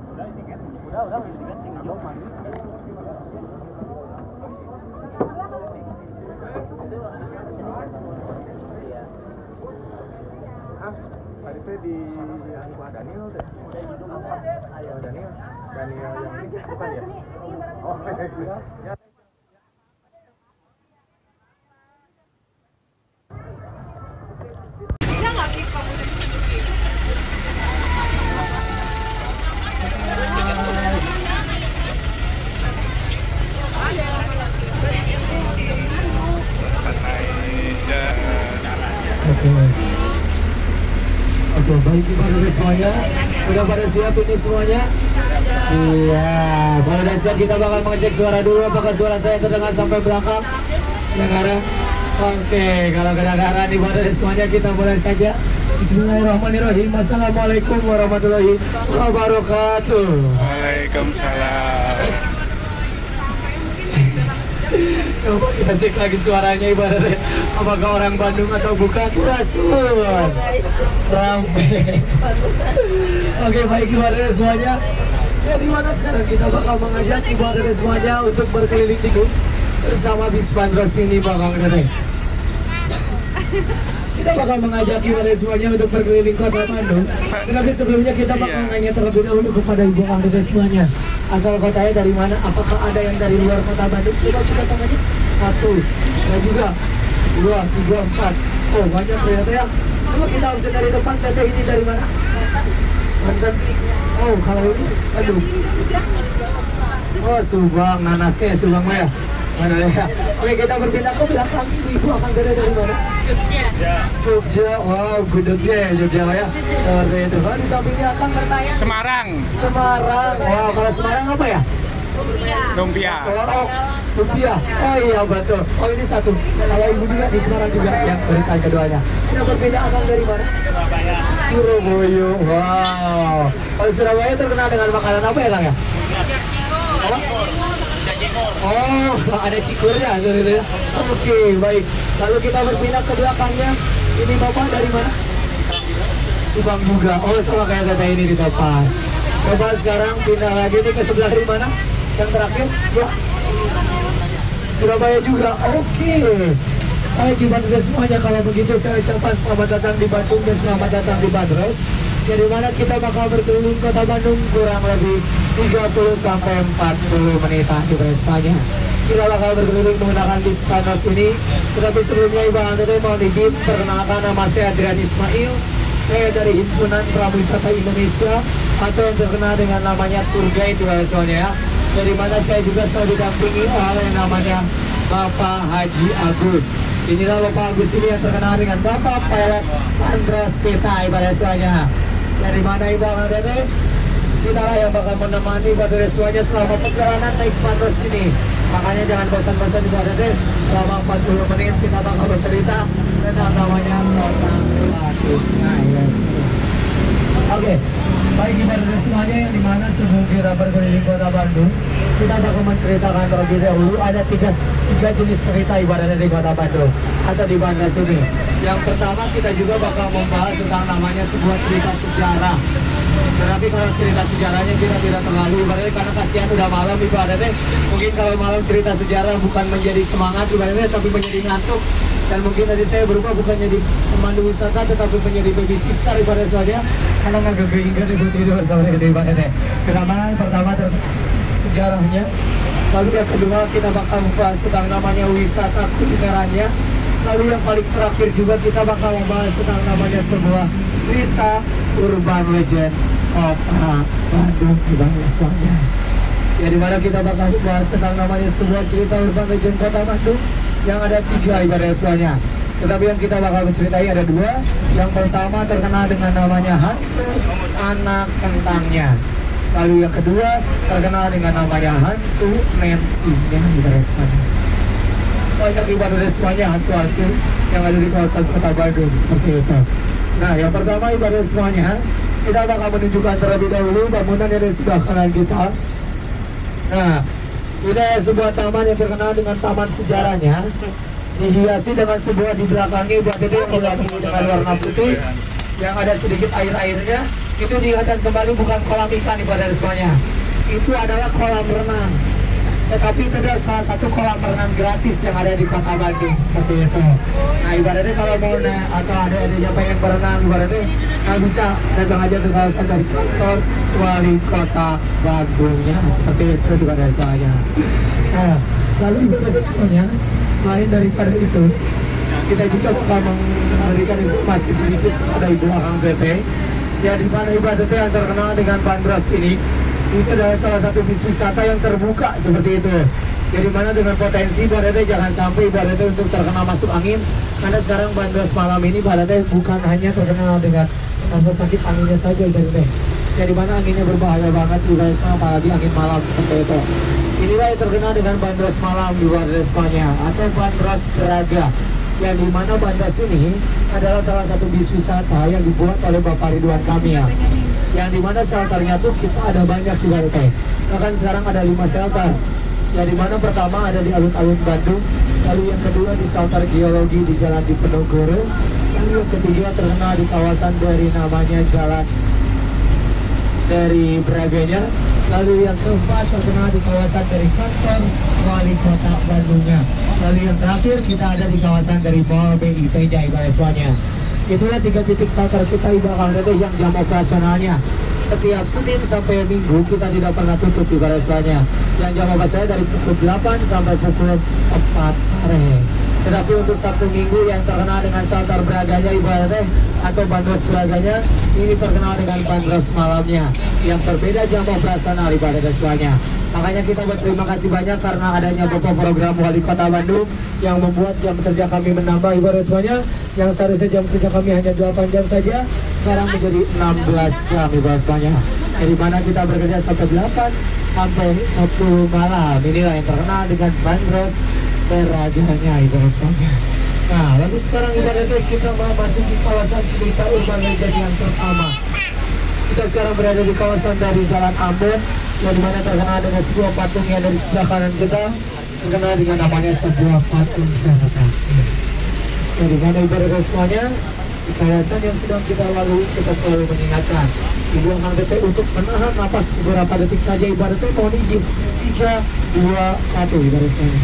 Udah diganti jauh mah. Tadi teh di Pak Daniel teh. Ayo Daniel. Daniel yang ini bukan ya? Oh, ya. Bisa nggak Kip kamu dari situ Kip? Oke, baik gimana semuanya? Udah pada siap ini semuanya? Siap. Kalau udah siap kita bakal mengecek suara dulu. Apakah suara saya terdengar sampai belakang? Kedengaran? Oke, kalau kedengaran ibadah semuanya kita mulai saja. Bismillahirrahmanirrahim. Assalamualaikum warahmatullahi wabarakatuh. Waalaikumsalam. Coba kita cek lagi suaranya ibaratnya. Apakah orang Bandung atau bukan? Rasul. Ramai. Oke, baik ibaratnya semuanya. Ya di mana sekarang kita bakal mengajak ibaratnya semuanya untuk berkeliling tikung bersama bis Bandros ini bakal ngeteh. Kita bakal mengajak ibaratnya semuanya untuk berkeliling kota Bandung. Tapi sebelumnya kita bakal nanya terlebih dahulu kepada ibu anda semuanya. Asal kotanya dari mana? Apakah ada yang dari luar kota Bandung? Coba kita tanya. 1, ada juga 2, 3, 4. Oh banyak ternyata ya. Coba kita bisa dari depan. Teteh ini dari mana? Banten. Oh kalau ini, aduh. Oh Subang, nanasnya Subang ya. Mana ya? Oke kita berpindah ke belakang. Ibu akan dari mana? Jogja. Wow, gudegnya ya Jogja ya. Seperti itu. Kalau di sampingnya akan bertanya. Semarang. Wow, kalau Semarang apa ya? Lumpia. Oh, Lumpia. Oh iya betul. Oh ini satu. Kalau ibu juga di Semarang juga yang berikan keduanya. Kita berbeda akan dari mana? Surabaya. Wow. Kalau Surabaya terkenal dengan makanan apa ya Kang ya? Apa? Oh, ada cikurnya. Oke, baik. Lalu kita berpindah ke belakangnya. Ini Bapak dari mana? Subang juga. Oh, sama kayak teteh ini di depan. Coba sekarang pindah lagi nih ke sebelah dari mana? Yang terakhir, ya. Surabaya juga. Oke. Baik, gimana semuanya kalau begitu saya ucapkan selamat datang di Bandung dan selamat datang di Bandros. Jadi mana kita bakal berkeliling kota Bandung kurang lebih 30 sampai 40 menitan di semuanya. Kita bakal berkeliling menggunakan bis Bandros ini. Tetapi sebelumnya Ibu Anda mohon izin perkenalkan nama saya Adrian Ismail. Saya dari Himpunan Prawisata Indonesia atau yang terkenal dengan namanya Tour Guide semuanya ya. Dari mana saya juga selalu didampingi oleh yang namanya Bapak Haji Agus. Inilah Bapak Agus ini yang terkenal dengan Bapak Pilot Andros kita ibadah semuanya. Dari mana Ibu Anda kita lah yang bakal menemani ibadah semuanya selama perjalanan naik Bandros ini. Makanya jangan bosan-bosan Ibu Anda selama 40 menit kita bakal bercerita tentang namanya kota Bandung. Nah, ya Oke, baik ibadah semuanya yang dimana sebelum kita berkeliling kota Bandung, kita bakal menceritakan terlebih dahulu ada tiga jenis cerita ibaratnya di kota Bandung atau di Bandung ini. Yang pertama kita juga bakal membahas tentang namanya sebuah cerita sejarah. Tetapi kalau cerita sejarahnya kita tidak terlalu ibaratnya karena kasihan udah malam ibaratnya. Mungkin kalau malam cerita sejarah bukan menjadi semangat ibaratnya tapi menjadi ngantuk. Dan mungkin tadi saya berubah bukan jadi pemandu wisata tetapi menjadi baby sister ibaratnya soalnya karena nggak gegeingan ibu tidur sama ibaratnya. Pertama sejarahnya. Lalu yang kedua kita bakal membahas tentang namanya wisata kulinerannya. Lalu yang paling terakhir juga kita bakal membahas tentang namanya sebuah cerita urban legend kota Bandung ibaratnya semuanya. Ya dimana kita bakal membahas tentang namanya sebuah cerita urban legend kota Bandung yang ada 3 ibaratnya semuanya. Tetapi yang kita bakal menceritai ada 2. Yang pertama terkenal dengan namanya hantu anak kentangnya. Lalu yang kedua terkenal dengan namanya hantu Nancy yang ibaratnya semuanya. Banyak ibaratnya semuanya hantu-hantu yang ada di kawasan kota Bandung seperti itu. Nah yang pertama ibaratnya semuanya kita bakal menunjukkan terlebih dahulu bangunan yang ada di sebelah kanan kita. Nah Ini adalah sebuah taman yang terkenal dengan taman sejarahnya, dihiasi dengan sebuah di belakangnya buat itu yang dilapisi dengan warna putih yang ada sedikit air-airnya. Itu dilihatkan kembali bukan kolam ikan ibadah semuanya, itu adalah kolam renang. Tetapi itu adalah salah satu kolam renang gratis yang ada di Kota Bandung seperti itu. Nah ibaratnya kalau mau atau ada yang pengen berenang ibaratnya nggak bisa, datang aja ke kawasan dari kantor wali Kota Bandungnya seperti itu ibadah semuanya. Nah lalu ibadah semuanya, selain daripada itu kita juga bakal memberikan informasi sedikit pada Ibu Akang PP ya, di mana ibaratnya yang terkenal dengan bandros ini. Itu adalah salah satu bis wisata yang terbuka seperti itu. Jadi mana dengan potensi ibaratnya jangan sampai ibaratnya untuk terkena masuk angin. Karena sekarang bandros malam ini ibaratnya bukan hanya terkenal dengan rasa sakit anginnya saja ibaratnya. Jadi mana anginnya berbahaya banget ibaratnya, apalagi angin malam seperti itu. Inilah yang terkenal dengan bandros malam di ibaratnya Spanya atau bandros Braga. Yang dimana bandros ini adalah salah satu bis wisata yang dibuat oleh Bapak Ridwan Kamil. Yang dimana shelternya tuh kita ada banyak ibaratnya. Bahkan sekarang ada 5 shelter. Yang dimana pertama ada di alun-alun Bandung, lalu yang kedua di shelter geologi di Jalan Diponegoro, lalu yang ketiga terkenal di kawasan dari namanya Jalan dari Braganya, lalu yang keempat terkenal di kawasan dari kantor wali Kota Bandungnya, lalu yang terakhir kita ada di kawasan dari Mall BIP-nya ibarat semuanya. Itulah 3 titik shelter kita ibarat yang jam operasionalnya setiap Senin sampai Minggu kita tidak pernah tutup ibarat semuanya. Yang jam operasional dari pukul 8 sampai pukul 4 sore. Tetapi untuk Sabtu Minggu yang terkenal dengan shelter Braganya ibaratnya atau bandros Braganya, ini terkenal dengan bandros malamnya yang berbeda jam operasional ibaratnya semuanya. Makanya kita berterima kasih banyak karena adanya beberapa program Wali Kota Bandung yang membuat jam kerja kami menambah ibarat semuanya. Yang seharusnya jam kerja kami hanya 8 jam saja, sekarang menjadi 16 jam ibarat semuanya. Dari mana kita bekerja sampai 8 sampai 10 malam. Inilah yang terkenal dengan bandros Braganya ibarat semuanya. Nah lalu sekarang ibaratnya kita mau masuk di kawasan cerita urban legend yang pertama. Kita sekarang berada di kawasan dari Jalan Ambon, yang dimana terkenal dengan sebuah patung yang dari sebelah kanan kita terkenal dengan namanya sebuah patung Venetia. Yang dimana ibaratnya semuanya di kawasan yang sedang kita lalui kita selalu mengingatkan Ibu Akang PP untuk menahan napas beberapa detik saja ibaratnya. Mohon izin 3, 2, 1 ibarat semuanya.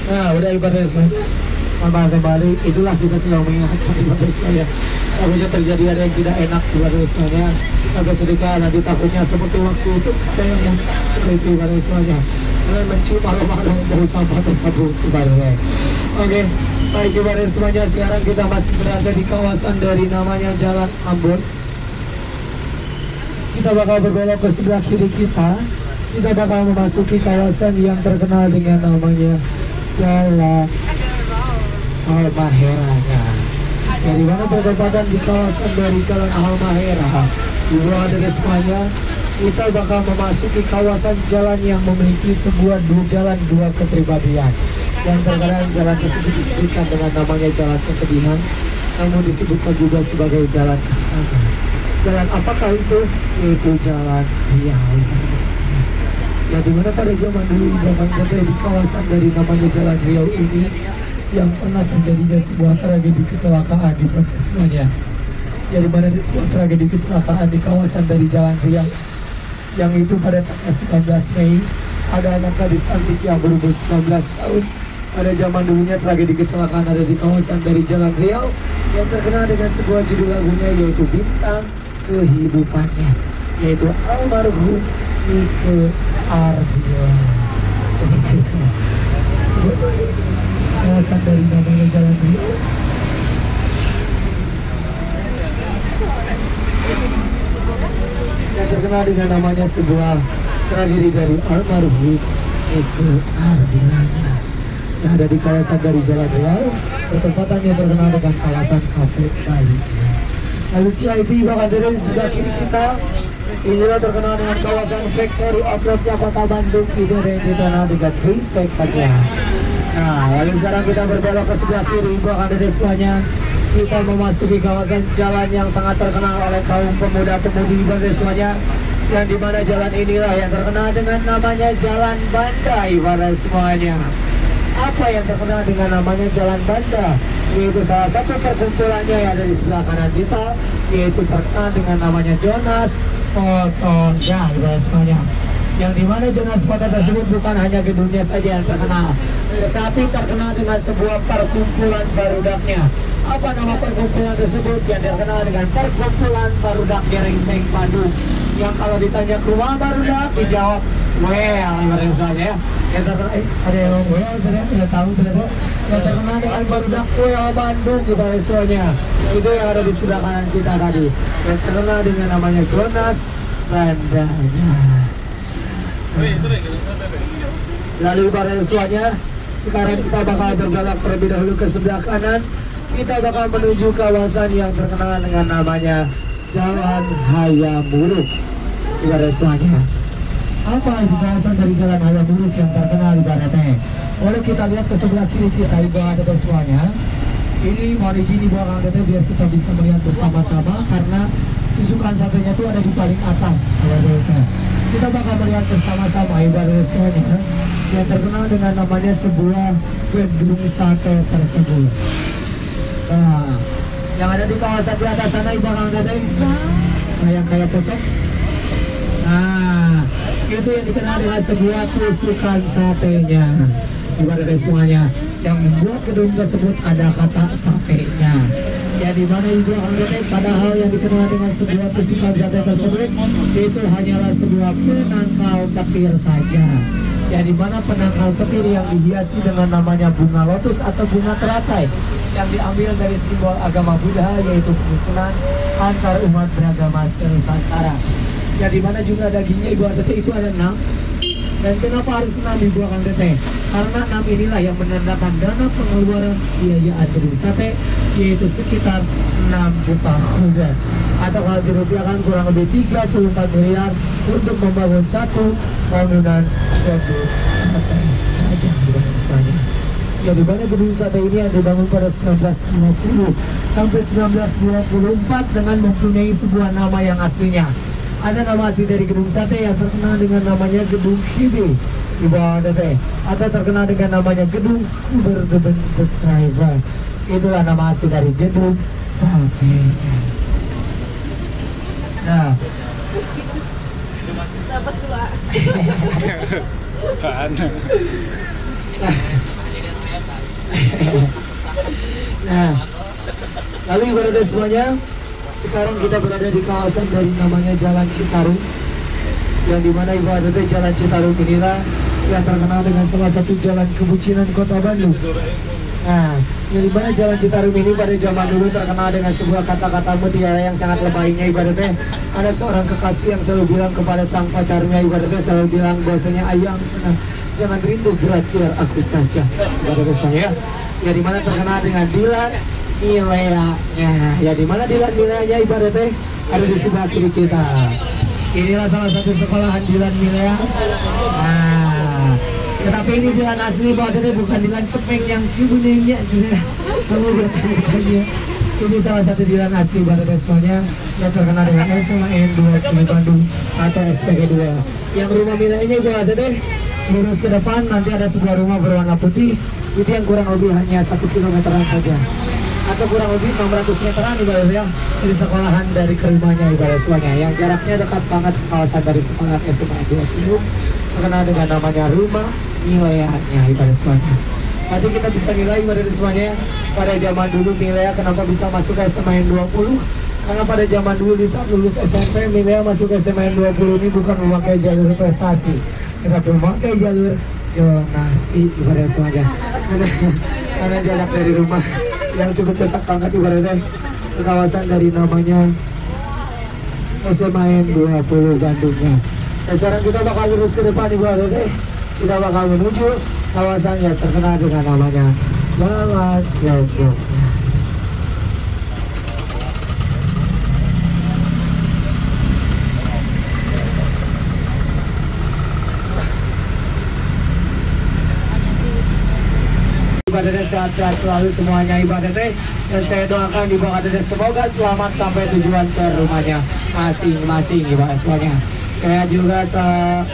Nah, udah ibadah semuanya. Kembali, itulah kita selalu mengingatkan ibadah semuanya. Takutnya terjadi ada yang tidak enak ibadah semuanya. Sampai sedekah nanti takutnya seperti waktu itu ada yang seperti ibadah semuanya. Kalian mencium aroma bau sampah tersebut ibadahnya. Oke, baik ibadah semuanya. Sekarang kita masih berada di kawasan dari namanya Jalan Ambon. Kita bakal berbelok ke sebelah kiri kita. Kita bakal memasuki kawasan yang terkenal dengan namanya Jalan Halmahera. Dari mana bertepatan di kawasan dari Jalan Halmahera, di bawah dari semuanya kita bakal memasuki kawasan jalan yang memiliki sebuah dua kepribadian. Yang terkadang jalan tersebut disebutkan dengan namanya jalan kesedihan, namun disebutkan juga sebagai jalan kesenangan. Jalan apakah itu? Yaitu Jalan Riau. Ya, dimana pada zaman dulu bahkan ada di kawasan dari namanya Jalan Riau ini yang pernah terjadinya sebuah tragedi kecelakaan di semuanya. Ya, dimana ada sebuah tragedi kecelakaan di kawasan dari Jalan Riau yang itu pada tanggal 19 Mei ada anak gadis cantik yang berumur 19 tahun. Pada zaman dulunya tragedi kecelakaan ada di kawasan dari Jalan Riau yang terkenal dengan sebuah judul lagunya yaitu Bintang Kehidupannya, yaitu almarhum Nike Ardila. Seperti itu. Sebetulnya kawasan dari namanya Jalan Riau yang terkenal dengan namanya sebuah tragedi dari almarhum Nike Ardila yang ada di kawasan dari Jalan Riau. Bertempatannya terkenal dengan kawasan Cafe Bali. Lalu setelah itu bahkan dari sebelah kiri kita inilah terkenal dengan kawasan Factory Outletnya Kota Bandung. Itu yang dikenal dengan Trisek Paja. Nah, lalu sekarang kita berbelok ke sebelah kiri, bahkan dari semuanya kita memasuki kawasan jalan yang sangat terkenal oleh kaum pemuda-pemudi pada semuanya, yang dimana jalan inilah yang terkenal dengan namanya Jalan Banda pada semuanya. Apa yang terkenal dengan namanya Jalan Banda? Yaitu salah satu perkumpulannya yang ada di sebelah kanan kita, yaitu terkenal dengan namanya Jonas Fotonya pada semuanya. Yang dimana Jonas Foto tersebut bukan hanya gedungnya saja yang terkenal, tetapi terkenal dengan sebuah perkumpulan barudaknya. Apa nama perkumpulan tersebut? Yang terkenal dengan perkumpulan barudak Gerengseng Bandung. Yang kalau ditanya ke rumah barudak dijawab well, ibaratnya saja ya. Yang terkenal, ada yang ngomong well, saya tahu ternyata. Yang terkenal dengan barudak well Bandung ibaratnya. Itu yang ada di sebelah kanan kita tadi. Yang terkenal dengan namanya Jonas Bandanya. Lalu pada semuanya, sekarang kita bakal bergerak terlebih dahulu ke sebelah kanan. Kita bakal menuju kawasan yang terkenal dengan namanya Jalan Hayamuruk. Pada semuanya, apa di kawasan dari Jalan Hayamuruk yang terkenal ibaratnya? Boleh kita lihat ke sebelah kiri kita ibaratnya semuanya. Ini mau digini bawah angkatnya biar kita bisa melihat bersama-sama, karena tusukan satenya itu ada di paling atas. Kita bakal melihat bersama-sama ibaratnya semuanya yang terkenal dengan namanya sebuah gedung sate tersebut. Nah, yang ada di kawasan di atas sana ibaratnya yang kayak pocong. Nah, itu yang dikenal dengan sebuah tusukan satenya ibaratnya semuanya, yang membuat gedung tersebut ada kata satenya. Ya, di mana ibu anggota, padahal yang dikenal dengan sebuah tusukan sate tersebut itu hanyalah sebuah penangkal petir saja. Ya, di mana penangkal petir yang dihiasi dengan namanya bunga lotus atau bunga teratai yang diambil dari simbol agama Buddha, yaitu kerukunan antar umat beragama Nusantara. Ya, di mana juga dagingnya ibu anggota itu ada 6. Dan kenapa harus 6 ibu anggota? Karena 6 inilah yang menandakan dana pengeluaran biaya gedung sate, yaitu sekitar 6 juta rupiah, atau kalau dirupiahkan kurang lebih 34 miliar untuk membangun satu bangunan gedung sate saja misalnya. Ya, di mana gedung sate ini yang dibangun pada 1920 sampai 1924 dengan mempunyai sebuah nama yang aslinya. Ada nama asli dari gedung sate yang terkenal dengan namanya Gedung Hibi di bawah DT, atau terkenal dengan namanya Gedung berbentuk driver. Itulah nama asli dari gedung sate. Nah, Lepas dua. nah, lalu ibaratnya semuanya, sekarang kita berada di kawasan dari namanya Jalan Citarum, yang dimana ibaratnya Jalan Citarum inilah yang terkenal dengan salah satu jalan kebucinan kota Bandung. Nah, yang dimana Jalan Citarum ini pada zaman dulu terkenal dengan sebuah kata-kata mutiara yang sangat lebaynya ibaratnya. Ada seorang kekasih yang selalu bilang kepada sang pacarnya ibaratnya, selalu bilang bahwasanya ayang jangan rindu berat biar aku saja ibaratnya semuanya. Ya, dimana terkenal dengan Dilan Milea-nya. Ya, dimana Dilan Milea-nya ibaratnya ada di sebelah kiri kita. Inilah salah satu sekolahan Dilan Milea. Nah, tetapi ini Dilan asli bahwa bukan Dilan cepek yang kibunenya juga. Kamu bertanya. Ini salah satu Dilan asli ibaratnya semuanya yang terkenal dengan SMAN 2 Bandung atau SPG 2. Yang rumah Milea-nya ibaratnya lurus ke depan nanti ada sebuah rumah berwarna putih. Itu yang kurang lebih hanya 1 kilometeran saja, atau kurang lebih 600 meteran ibaratnya dari sekolahan dari ke rumahnya ibarat semuanya, yang jaraknya dekat banget ke kawasan dari sekolah SMA 2 terkenal dengan namanya rumah Milea-nya ibarat semuanya. Nanti kita bisa nilai ibarat semuanya pada zaman dulu Milea kenapa bisa masuk ke SMA 20, karena pada zaman dulu di saat lulus SMP Milea masuk ke SMA 20 ini bukan memakai jalur prestasi, tetapi memakai jalur zonasi ibarat semuanya. Karena jarak dari rumah yang cukup dekat banget ibaratnya ke kawasan dari namanya SMAN 20 Bandungnya. Dan sekarang kita bakal lurus ke depan ibaratnya, kita bakal menuju kawasan yang terkenal dengan namanya Jalan Lombok. ibadah sehat-sehat selalu semuanya ibadah teh. Dan saya doakan ibadah teh semoga selamat sampai tujuan ke rumahnya masing-masing ibadah semuanya. Saya juga saya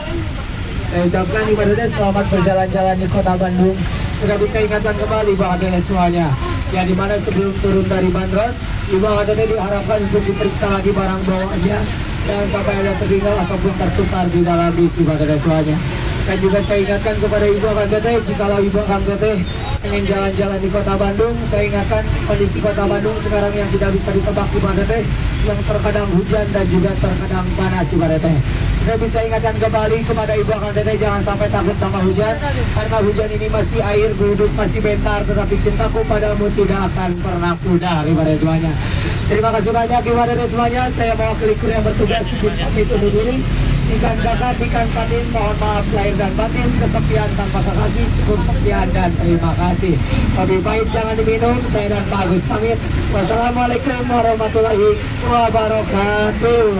ucapkan ibadah teh selamat berjalan-jalan di kota Bandung. Kita bisa ingatkan kembali ibadah semuanya. Ya dimana sebelum turun dari bandros, ibadah teh diharapkan untuk diperiksa lagi barang bawaannya. Jangan sampai ada tertinggal ataupun tertukar di dalam bis ibadah semuanya. Dan juga saya ingatkan kepada Ibu Kang Teteh, jikalau Ibu Kang Teteh ingin jalan-jalan di kota Bandung, saya ingatkan kondisi kota Bandung sekarang yang tidak bisa ditebak Ibu Teteh, yang terkadang hujan dan juga terkadang panas Ibu Teteh. Kita bisa ingatkan kembali kepada Ibu Kang Teteh, jangan sampai takut sama hujan, karena hujan ini masih air, hidup masih bentar, tetapi cintaku padamu tidak akan pernah pudar Ibu Teteh semuanya. Terima kasih banyak Ibu Teteh semuanya. Saya mau kru yang bertugas izin pamit undur diri. Ikan kakak, ikan patin, mohon maaf lahir dan batin, kesepian tanpa terkasih, cukup sekian dan terima kasih. Lebih baik jangan diminum, saya dan Pak Agus pamit. Wassalamualaikum warahmatullahi wabarakatuh.